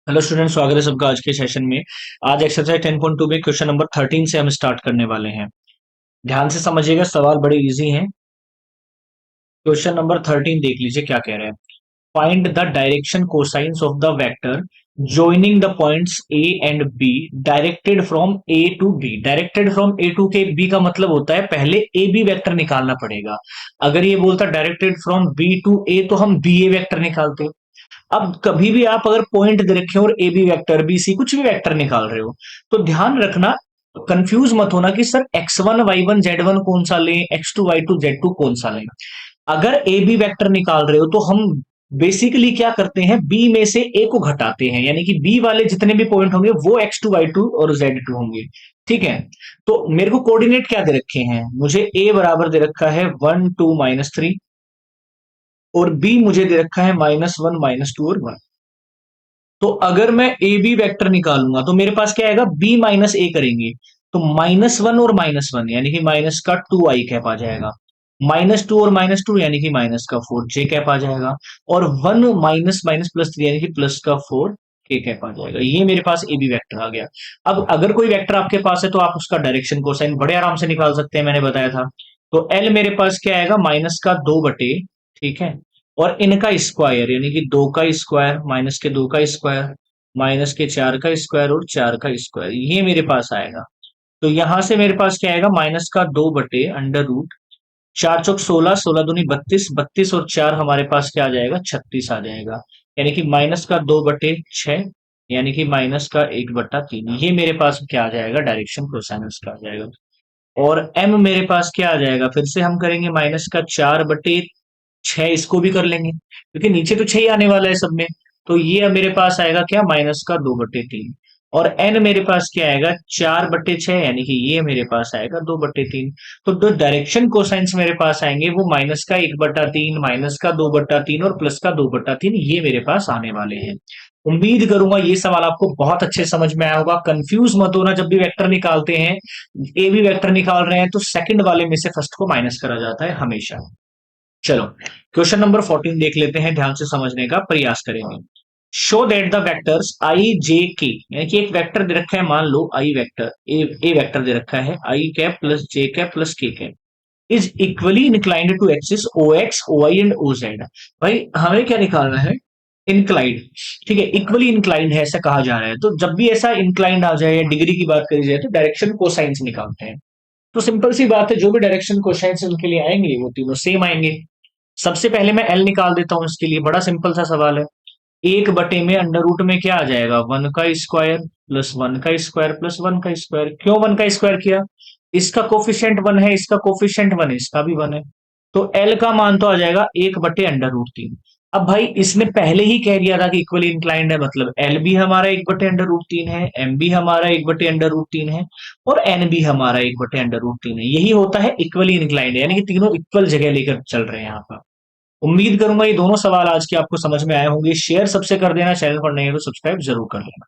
Hello student, स्वागत है सबका आज के सेशन में। आज एक्सरसाइज 10.2 में क्वेश्चन नंबर 13 से हम स्टार्ट करने वाले हैं। ध्यान से समझिएगा, सवाल बड़े इजी हैं। क्वेश्चन नंबर 13 देख लीजिए क्या कह रहा है। Find the direction cosines of the vector joining the points a and b directed from a to b। Directed from a to के b का मतलब होता है पहले ए बी वेक्टर निकालना पड़ेगा। अगर ये बोलता directed from b to a तो हम बी ए वेक्टर निकालते। अब कभी भी आप अगर पॉइंट दे रखे हो और A B vector B C कुछ भी वेक्टर निकाल रहे हो तो ध्यान रखना, कंफ्यूज मत होना कि सर x1 y1 z1 कौन सा लें, x2 y2 z2 कौन सा लें। अगर ए बी वेक्टर निकाल रहे हो तो हम बेसिकली क्या करते हैं, बी में से ए को घटाते हैं, यानी कि बी वाले जितने भी पॉइंट होंगे वो x2 y2 और z2 होंगे। ठीक है, तो मेरे को कोऑर्डिनेट क्या दे रखे हैं, मुझे ए बराबर दे रखा है 1 2 -3 और बी मुझे दे रखा है -1 -2 और 1। तो अगर मैं ए बी वेक्टर निकालूंगा तो मेरे पास क्या आएगा, बी माइनस ए करेंगे तो -1 और -1 यानी कि माइनस का 2 आई कैप आ जाएगा, -2 और -2 यानी कि माइनस का 4 जे कैप आ जाएगा, और 1 माइनस माइनस +3 यानी कि प्लस का 4 के कैप आ जाएगा। ये मेरे पास ए बी वेक्टर आ गया। अब अगर कोई वेक्टर आपके पास है तो आप उसका डायरेक्शन कोसाइन बड़े आराम से निकाल सकते हैं, मैंने बताया था। तो एल मेरे पास क्या आएगा, -2 बटे, ठीक है, और इनका स्क्वायर यानी कि 2 का स्क्वायर माइनस के 2 का स्क्वायर माइनस के 4 का स्क्वायर और 4 का स्क्वायर, ये मेरे पास आएगा। तो यहां से मेरे पास क्या आएगा, -2 बटे अंडर रूट 4 चौक 16, 16 दूनी 32, 32 और 4 हमारे पास क्या आ जाएगा, 36 आ जाएगा। यानी कि -2 बटे 6 यानी कि -1/3, ये मेरे पास क्या आ जाएगा, डायरेक्शन कोसाइन का आ जाएगा। और m मेरे पास क्या आ जाएगा, फिर से हम करेंगे -4/6, इसको भी कर लेंगे क्योंकि नीचे तो 6 ही आने वाला है सब में। तो ये अब मेरे पास आएगा क्या, -2/3। और n मेरे पास क्या आएगा, 4/6 यानी कि ये मेरे पास आएगा 2/3। तो जो डायरेक्शन कोसाइंस मेरे पास आएंगे वो -1/3, -2/3 और +2/3, ये मेरे पास आने वाले हैं। उम्मीद करूंगा ये सवाल आपको बहुत अच्छे समझ में आया होगा। कंफ्यूज मत होना, जब भी वेक्टर निकालते हैं, ए भी वेक्टर निकाल रहे हैं तो सेकंड वाले में से फर्स्ट को माइनस करा जाता है हमेशा। चलो, क्वेश्चन नंबर 14 देख लेते हैं, ध्यान से समझने का प्रयास करेंगे। शो दैट द वेक्टर्स आई जे के, यानी कि एक वेक्टर दे रखा है, मान लो आई वेक्टर, ए वेक्टर दे रखा है, I cap plus J cap plus K cap is equally inclined to axis O X O I and O Z. भाई हमें क्या निकालना है, इंक्लाइंड। ठीक है, इक्वली इंक्लाइंड है ऐसा कहा जा रहा है, तो जब भी ऐसा इंक्लाइंड आ जाए या डिग्री की बात करी जाए तो डायरेक्शन कोसाइंस निकालते हैं। तो सिंपल सी बात है, जो भी डायरेक्शन कोसाइंस उनके लिए आएंगे वो तीनों सेम आएंगे। सबसे पहले मैं एल निकाल देता हूं, इसके लिए बड़ा सिंपल सा सवाल है। 1 बटे में अंडर रूट में क्या आ जाएगा, 1 का स्क्वायर प्लस 1 का स्क्वायर प्लस 1 का स्क्वायर। क्यों 1 का स्क्वायर किया, इसका कोफिशियंट 1 है, इसका कोफिशियंट 1 है, इसका भी 1 है। तो एल का मान तो आ जाएगा 1/√3। अब भाई इसने पहले ही कह दिया था कि इक्वली इंक्लाइंड है, मतलब एल भी हमारा 1/√3 है, एम भी हमारा 1/√3 है, और एन भी हमारा 1/√3 है। यही होता है इक्वली इंक्लाइंड, यानी कि तीनों इक्वल जगह लेकर चल रहे हैं यहाँ पर। उम्मीद करूंगा ये दोनों सवाल आज के आपको समझ में आए होंगे। शेयर सबसे कर देना, चैनल पर नए हो तो सब्सक्राइब जरूर कर लेना।